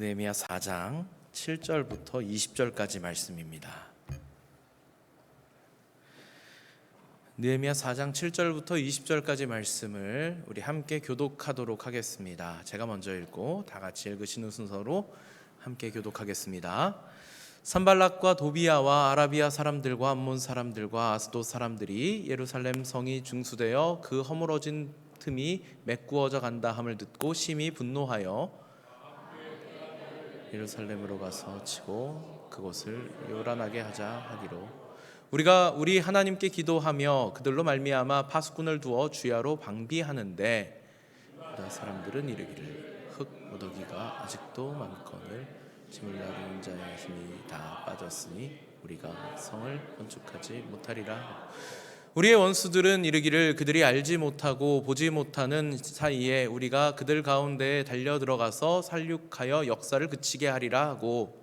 느헤미야 4장 7절부터 20절까지 말씀입니다. 느헤미야 4장 7절부터 20절까지 말씀을 우리 함께 교독하도록 하겠습니다. 제가 먼저 읽고 다 같이 읽으시는 순서로 함께 교독하겠습니다. 산발락과 도비야와 아라비아 사람들과 암몬 사람들과 아스돗 사람들이 예루살렘 성이 중수되어 그 허물어진 틈이 메꾸어져 간다 함을 듣고 심히 분노하여 예루살렘으로 가서 치고 그곳을 요란하게 하자 하기로 우리가 우리 하나님께 기도하며 그들로 말미암아 파수꾼을 두어 주야로 방비하는데 유다 사람들은 이르기를 흙 무더기가 아직도 많거늘 짐을 나르는 자의 힘이 다 빠졌으니 우리가 성을 건축하지 못하리라. 우리의 원수들은 이르기를 그들이 알지 못하고 보지 못하는 사이에 우리가 그들 가운데에 달려 들어가서 살육하여 역사를 그치게 하리라 하고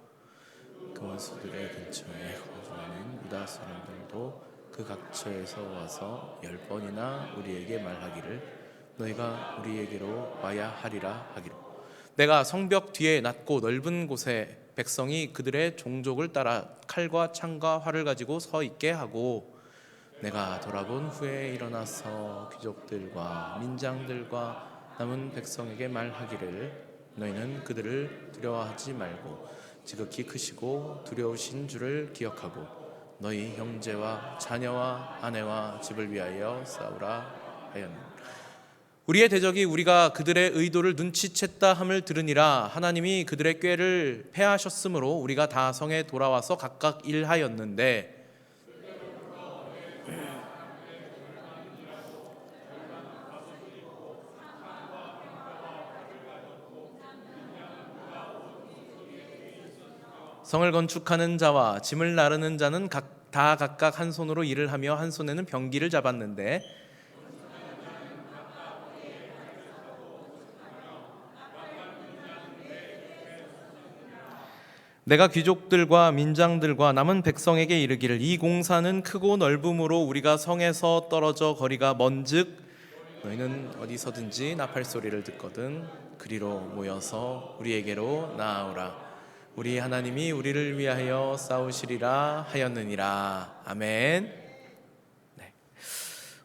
그 원수들의 근처에 거주하는 유다 사람들도 그 각처에서 와서 10번이나 우리에게 말하기를 너희가 우리에게로 와야 하리라 하기로 내가 성벽 뒤에 낮고 넓은 곳에 백성이 그들의 종족을 따라 칼과 창과 활을 가지고 서 있게 하고 내가 돌아본 후에 일어나서 귀족들과 민장들과 남은 백성에게 말하기를 너희는 그들을 두려워하지 말고 지극히 크시고 두려우신 줄을 기억하고 너희 형제와 자녀와 아내와 집을 위하여 싸우라 하였느니라. 우리의 대적이 우리가 그들의 의도를 눈치챘다 함을 들으니라. 하나님이 그들의 꾀를 패하셨으므로 우리가 다 성에 돌아와서 각각 일하였는데 성을 건축하는 자와 짐을 나르는 자는 다 각각 한 손으로 일을 하며 한 손에는 병기를 잡았는데 내가 귀족들과 민장들과 남은 백성에게 이르기를 이 공사는 크고 넓음으로 우리가 성에서 떨어져 거리가 먼즉 너희는 어디서든지 나팔 소리를 듣거든 그리로 모여서 우리에게로 나아오라. 우리 하나님이 우리를 위하여 싸우시리라 하였느니라. 아멘. 네.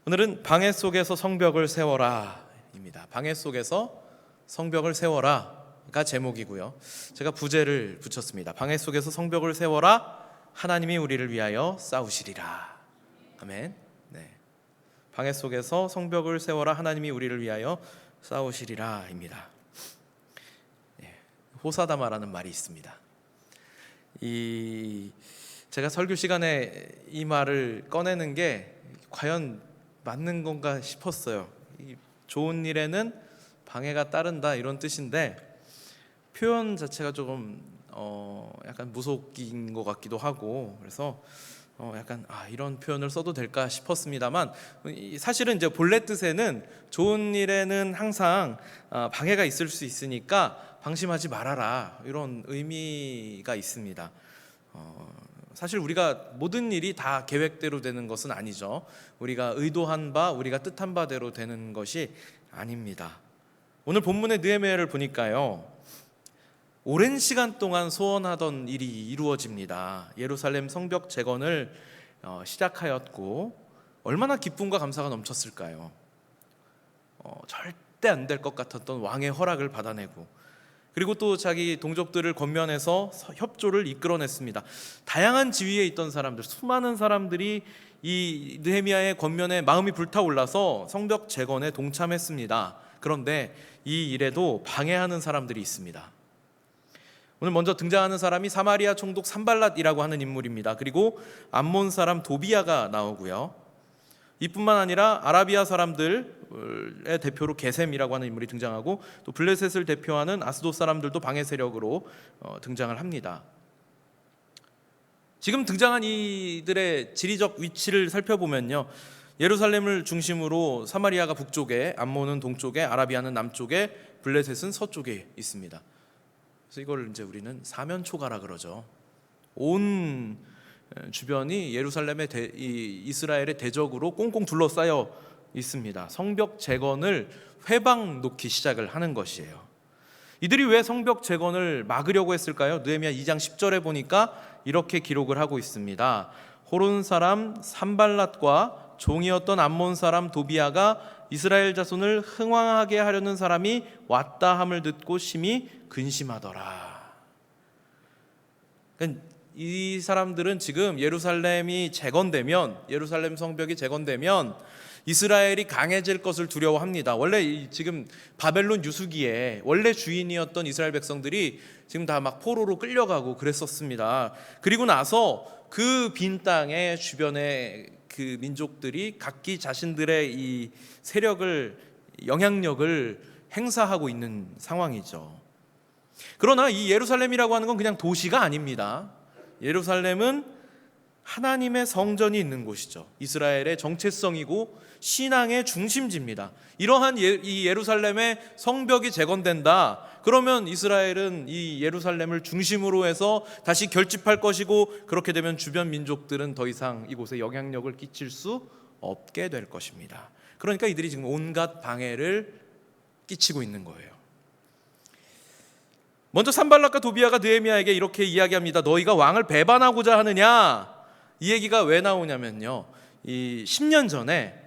오늘은 방해 속에서 성벽을 세워라 입니다. 방해 속에서 성벽을 세워라가 제목이고요. 제가 부제를 붙였습니다. 방해 속에서 성벽을 세워라 하나님이 우리를 위하여 싸우시리라. 아멘. 네. 방해 속에서 성벽을 세워라 하나님이 우리를 위하여 싸우시리라 입니다. 호사다마라는 말이 있습니다. 제가 설교 시간에 이 말을 꺼내는 게 과연 맞는 건가 싶었어요. 좋은 일에는 방해가 따른다 이런 뜻인데 표현 자체가 조금 약간 무속인 것 같기도 하고 그래서 약간 이런 표현을 써도 될까 싶었습니다만 사실은 이제 본래 뜻에는 좋은 일에는 항상 방해가 있을 수 있으니까 방심하지 말아라 이런 의미가 있습니다. 사실 우리가 모든 일이 다 계획대로 되는 것은 아니죠. 우리가 의도한 바 우리가 뜻한 바대로 되는 것이 아닙니다. 오늘 본문의 느헤미야를 보니까요 오랜 시간 동안 소원하던 일이 이루어집니다. 예루살렘 성벽 재건을 시작하였고 얼마나 기쁨과 감사가 넘쳤을까요? 절대 안 될 것 같았던 왕의 허락을 받아내고 그리고 또 자기 동족들을 권면해서 협조를 이끌어냈습니다. 다양한 지위에 있던 사람들, 수많은 사람들이 이 느헤미야의 권면에 마음이 불타올라서 성벽 재건에 동참했습니다. 그런데 이 일에도 방해하는 사람들이 있습니다. 오늘 먼저 등장하는 사람이 사마리아 총독 산발랏이라고 하는 인물입니다. 그리고 암몬 사람 도비야가 나오고요. 이뿐만 아니라 아라비아 사람들의 대표로 게셈이라고 하는 인물이 등장하고 또 블레셋을 대표하는 아스돗 사람들도 방해 세력으로 등장을 합니다. 지금 등장한 이들의 지리적 위치를 살펴보면요, 예루살렘을 중심으로 사마리아가 북쪽에, 암몬은 동쪽에, 아라비아는 남쪽에, 블레셋은 서쪽에 있습니다. 그래서 이걸 이제 우리는 사면초가라 그러죠. 온 주변이 예루살렘의 이스라엘의 대적으로 꽁꽁 둘러싸여 있습니다. 성벽 재건을 회방 놓기 시작을 하는 것이에요. 이들이 왜 성벽 재건을 막으려고 했을까요? 느헤미야 2장 10절에 보니까 이렇게 기록을 하고 있습니다. 호론 사람 산발랏과 종이었던 암몬 사람 도비아가 이스라엘 자손을 흥황하게 하려는 사람이 왔다 함을 듣고 심히 근심하더라. 이 사람들은 지금 예루살렘이 재건되면, 예루살렘 성벽이 재건되면 이스라엘이 강해질 것을 두려워합니다. 원래 지금 바벨론 유수기에 원래 주인이었던 이스라엘 백성들이 지금 다 막 포로로 끌려가고 그랬었습니다. 그리고 나서 그 빈 땅의 주변에 그 민족들이 각기 자신들의 이 세력을, 영향력을 행사하고 있는 상황이죠. 그러나 이 예루살렘이라고 하는 건 그냥 도시가 아닙니다. 예루살렘은 하나님의 성전이 있는 곳이죠. 이스라엘의 정체성이고 신앙의 중심지입니다. 이러한 이 예루살렘의 성벽이 재건된다. 그러면 이스라엘은 이 예루살렘을 중심으로 해서 다시 결집할 것이고, 그렇게 되면 주변 민족들은 더 이상 이곳에 영향력을 끼칠 수 없게 될 것입니다. 그러니까 이들이 지금 온갖 방해를 끼치고 있는 거예요. 먼저 산발랏과 도비아가 느헤미야에게 이렇게 이야기합니다. 너희가 왕을 배반하고자 하느냐? 이 얘기가 왜 나오냐면요, 이 10년 전에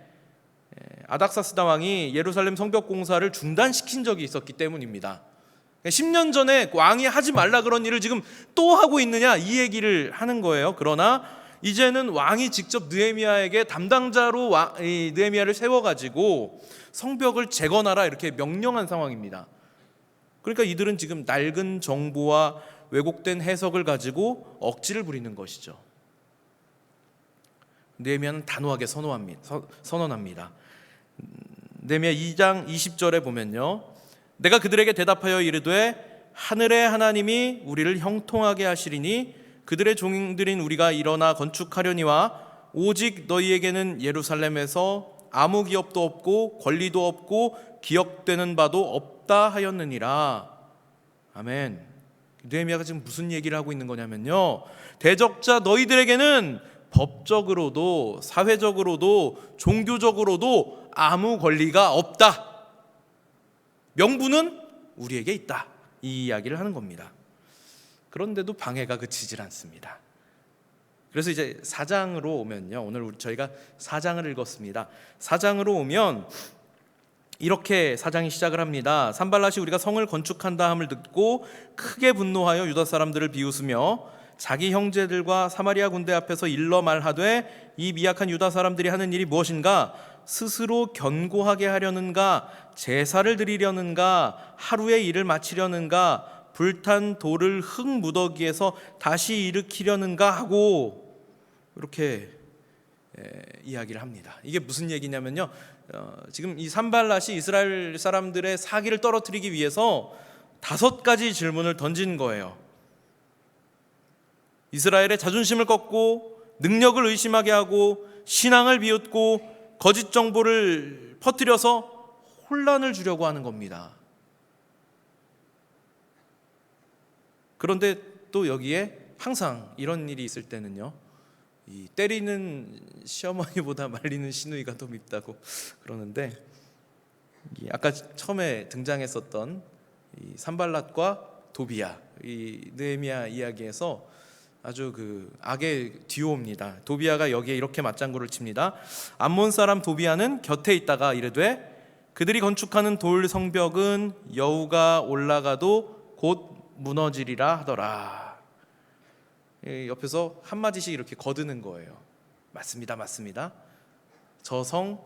아닥사스다 왕이 예루살렘 성벽 공사를 중단시킨 적이 있었기 때문입니다. 10년 전에 왕이 하지 말라 그런 일을 지금 또 하고 있느냐, 이 얘기를 하는 거예요. 그러나 이제는 왕이 직접 느헤미야에게 담당자로 느헤미야를 세워가지고 성벽을 재건하라 이렇게 명령한 상황입니다. 그러니까 이들은 지금 낡은 정보와 왜곡된 해석을 가지고 억지를 부리는 것이죠. 느헤미야는 단호하게 선언합니다. 느헤미야 2장 20절에 보면요, 내가 그들에게 대답하여 이르되 하늘의 하나님이 우리를 형통하게 하시리니 그들의 종들인 우리가 일어나 건축하려니와 오직 너희에게는 예루살렘에서 아무 기업도 없고 권리도 없고 기억되는 바도 없다 하였느니라. 아멘. 느헤미야가 지금 무슨 얘기를 하고 있는 거냐면요, 대적자 너희들에게는 법적으로도 사회적으로도 종교적으로도 아무 권리가 없다. 명분은 우리에게 있다. 이 이야기를 하는 겁니다. 그런데도 방해가 그치질 않습니다. 그래서 이제 4장으로 오면요, 오늘 저희가 4장을 읽었습니다. 4장으로 오면 이렇게 4장이 시작을 합니다. 산발랏이 우리가 성을 건축한다 함을 듣고 크게 분노하여 유다 사람들을 비웃으며 자기 형제들과 사마리아 군대 앞에서 일러 말하되 이 미약한 유다 사람들이 하는 일이 무엇인가? 스스로 견고하게 하려는가? 제사를 드리려는가? 하루의 일을 마치려는가? 불탄 돌을 흙 무더기에서 다시 일으키려는가? 하고 이렇게 이야기를 합니다. 이게 무슨 얘기냐면요, 지금 이 산발랏이 이스라엘 사람들의 사기를 떨어뜨리기 위해서 5가지 질문을 던진 거예요. 이스라엘의 자존심을 꺾고 능력을 의심하게 하고 신앙을 비웃고 거짓 정보를 퍼뜨려서 혼란을 주려고 하는 겁니다. 그런데 또 여기에 항상 이런 일이 있을 때는요, 이 때리는 시어머니보다 말리는 시누이가 더 밉다고 그러는데, 아까 처음에 등장했었던 이 산발랏과 도비야, 이 느헤미야 이야기에서 아주 그 악의 듀오입니다. 도비아가 여기에 이렇게 맞장구를 칩니다. 암몬 사람 도비아는 곁에 있다가 이르되 그들이 건축하는 돌 성벽은 여우가 올라가도 곧 무너지리라 하더라. 옆에서 한마디씩 이렇게 거드는 거예요. 맞습니다, 맞습니다. 저 성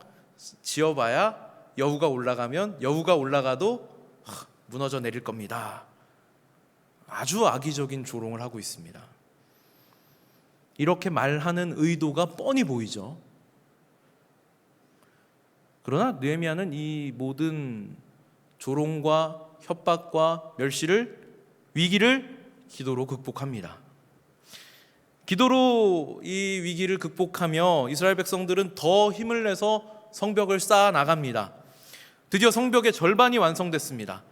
지어봐야 여우가 올라가면 여우가 올라가도 무너져 내릴 겁니다. 아주 악의적인 조롱을 하고 있습니다. 이렇게 말하는 의도가 뻔히 보이죠. 그러나 느헤미야는 이 모든 조롱과 협박과 위기를 기도로 극복합니다. 기도로 이 위기를 극복하며 이스라엘 백성들은 더 힘을 내서 성벽을 쌓아 나갑니다. 드디어 성벽의 절반이 완성됐습니다.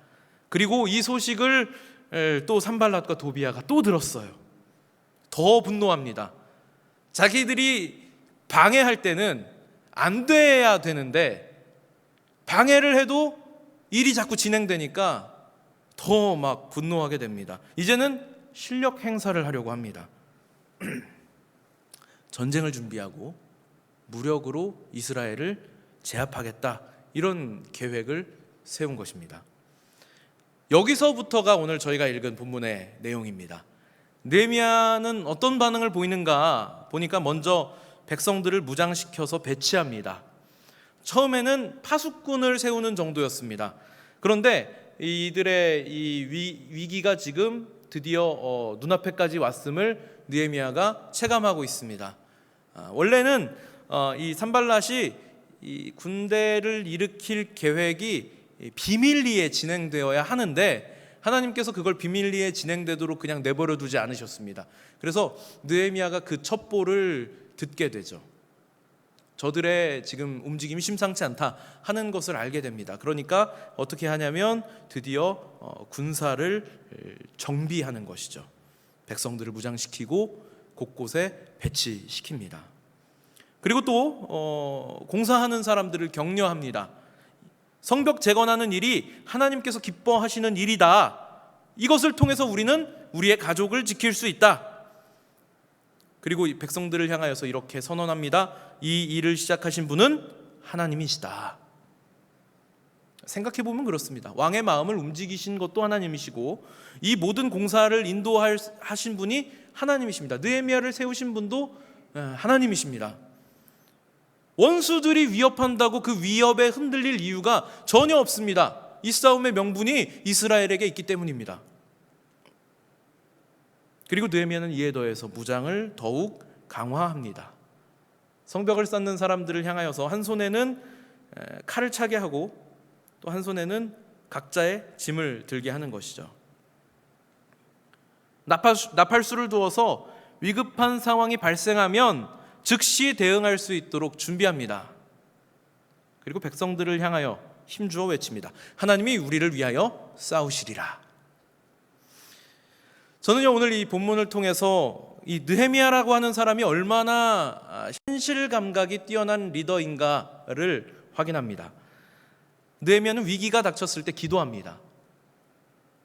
그리고 이 소식을 또 산발랏과 도비아가 또 들었어요. 더 분노합니다. 자기들이 방해할 때는 안 돼야 되는데 방해를 해도 일이 자꾸 진행되니까 더 막 분노하게 됩니다. 이제는 실력 행사를 하려고 합니다. 전쟁을 준비하고 무력으로 이스라엘을 제압하겠다, 이런 계획을 세운 것입니다. 여기서부터가 오늘 저희가 읽은 본문의 내용입니다. 느헤미야는 어떤 반응을 보이는가 보니까 먼저 백성들을 무장시켜서 배치합니다. 처음에는 파수꾼을 세우는 정도였습니다. 그런데 이들의 이 위기가 지금 드디어 눈앞에까지 왔음을 느헤미야가 체감하고 있습니다. 원래는 이 산발랏이 이 군대를 일으킬 계획이 비밀리에 진행되어야 하는데 하나님께서 그걸 비밀리에 진행되도록 그냥 내버려 두지 않으셨습니다. 그래서 느헤미야가 그 첩보를 듣게 되죠. 저들의 지금 움직임이 심상치 않다 하는 것을 알게 됩니다. 그러니까 어떻게 하냐면 드디어 군사를 정비하는 것이죠. 백성들을 무장시키고 곳곳에 배치시킵니다. 그리고 또 공사하는 사람들을 격려합니다. 성벽 재건하는 일이 하나님께서 기뻐하시는 일이다. 이것을 통해서 우리는 우리의 가족을 지킬 수 있다. 그리고 백성들을 향하여서 이렇게 선언합니다. 이 일을 시작하신 분은 하나님이시다. 생각해보면 그렇습니다. 왕의 마음을 움직이신 것도 하나님이시고 이 모든 공사를 인도하신 분이 하나님이십니다. 느헤미야를 세우신 분도 하나님이십니다. 원수들이 위협한다고 그 위협에 흔들릴 이유가 전혀 없습니다. 이 싸움의 명분이 이스라엘에게 있기 때문입니다. 그리고 느헤미야는 이에 더해서 무장을 더욱 강화합니다. 성벽을 쌓는 사람들을 향하여서 한 손에는 칼을 차게 하고 또 한 손에는 각자의 짐을 들게 하는 것이죠. 나팔수를 두어서 위급한 상황이 발생하면 즉시 대응할 수 있도록 준비합니다. 그리고 백성들을 향하여 힘주어 외칩니다. 하나님이 우리를 위하여 싸우시리라. 저는요, 오늘 이 본문을 통해서 이 느헤미야라고 하는 사람이 얼마나 현실 감각이 뛰어난 리더인가를 확인합니다. 느헤미야는 위기가 닥쳤을 때 기도합니다.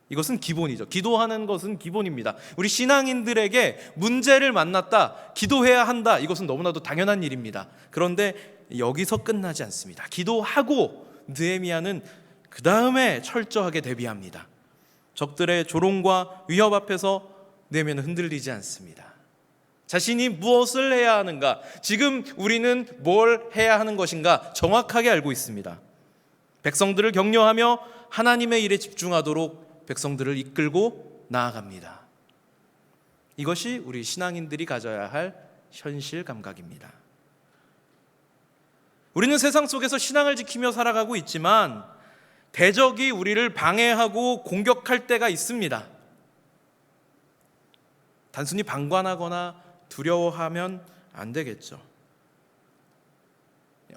이것은 기본이죠. 기도하는 것은 기본입니다. 우리 신앙인들에게 문제를 만났다, 기도해야 한다. 이것은 너무나도 당연한 일입니다. 그런데 여기서 끝나지 않습니다. 기도하고 느헤미야는 그 다음에 철저하게 대비합니다. 적들의 조롱과 위협 앞에서 느헤미야는 흔들리지 않습니다. 자신이 무엇을 해야 하는가, 지금 우리는 뭘 해야 하는 것인가 정확하게 알고 있습니다. 백성들을 격려하며 하나님의 일에 집중하도록 백성들을 이끌고 나아갑니다. 이것이 우리 신앙인들이 가져야 할 현실 감각입니다. 우리는 세상 속에서 신앙을 지키며 살아가고 있지만 대적이 우리를 방해하고 공격할 때가 있습니다. 단순히 방관하거나 두려워하면 안 되겠죠.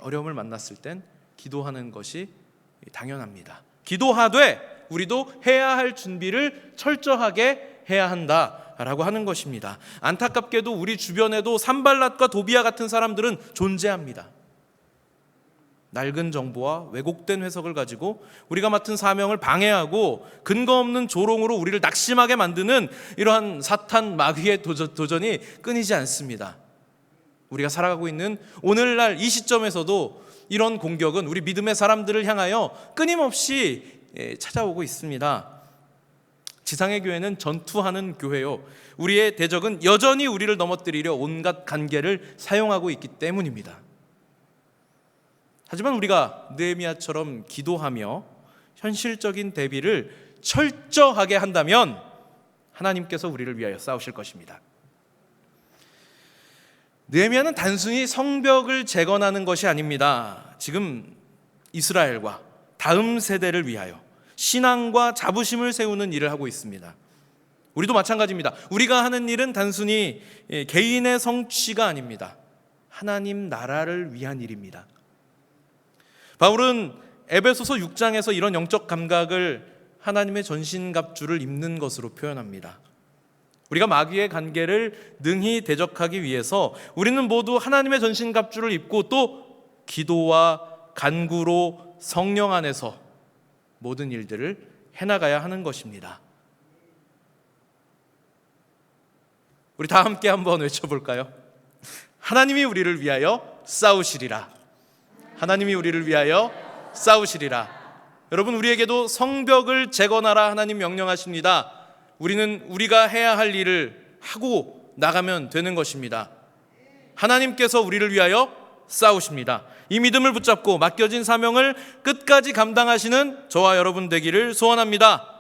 어려움을 만났을 땐 기도하는 것이 당연합니다. 기도하되 우리도 해야 할 준비를 철저하게 해야 한다라고 하는 것입니다. 안타깝게도 우리 주변에도 산발랏과 도비야 같은 사람들은 존재합니다. 낡은 정보와 왜곡된 해석을 가지고 우리가 맡은 사명을 방해하고 근거 없는 조롱으로 우리를 낙심하게 만드는 이러한 사탄 마귀의 도전이 끊이지 않습니다. 우리가 살아가고 있는 오늘날 이 시점에서도 이런 공격은 우리 믿음의 사람들을 향하여 끊임없이 찾아오고 있습니다. 지상의 교회는 전투하는 교회요, 우리의 대적은 여전히 우리를 넘어뜨리려 온갖 간계를 사용하고 있기 때문입니다. 하지만 우리가 느헤미야처럼 기도하며 현실적인 대비를 철저하게 한다면 하나님께서 우리를 위하여 싸우실 것입니다. 느헤미야는 단순히 성벽을 재건하는 것이 아닙니다. 지금 이스라엘과 다음 세대를 위하여 신앙과 자부심을 세우는 일을 하고 있습니다. 우리도 마찬가지입니다. 우리가 하는 일은 단순히 개인의 성취가 아닙니다. 하나님 나라를 위한 일입니다. 바울은 에베소서 6장에서 이런 영적 감각을 하나님의 전신갑주를 입는 것으로 표현합니다. 우리가 마귀의 간계를 능히 대적하기 위해서 우리는 모두 하나님의 전신갑주를 입고 또 기도와 간구로 성령 안에서 모든 일들을 해나가야 하는 것입니다. 우리 다 함께 한번 외쳐볼까요? 하나님이 우리를 위하여 싸우시리라. 하나님이 우리를 위하여 싸우시리라. 여러분, 우리에게도 성벽을 재건하라 하나님 명령하십니다. 우리는 우리가 해야 할 일을 하고 나가면 되는 것입니다. 하나님께서 우리를 위하여 싸우십니다. 이 믿음을 붙잡고 맡겨진 사명을 끝까지 감당하시는 저와 여러분 되기를 소원합니다.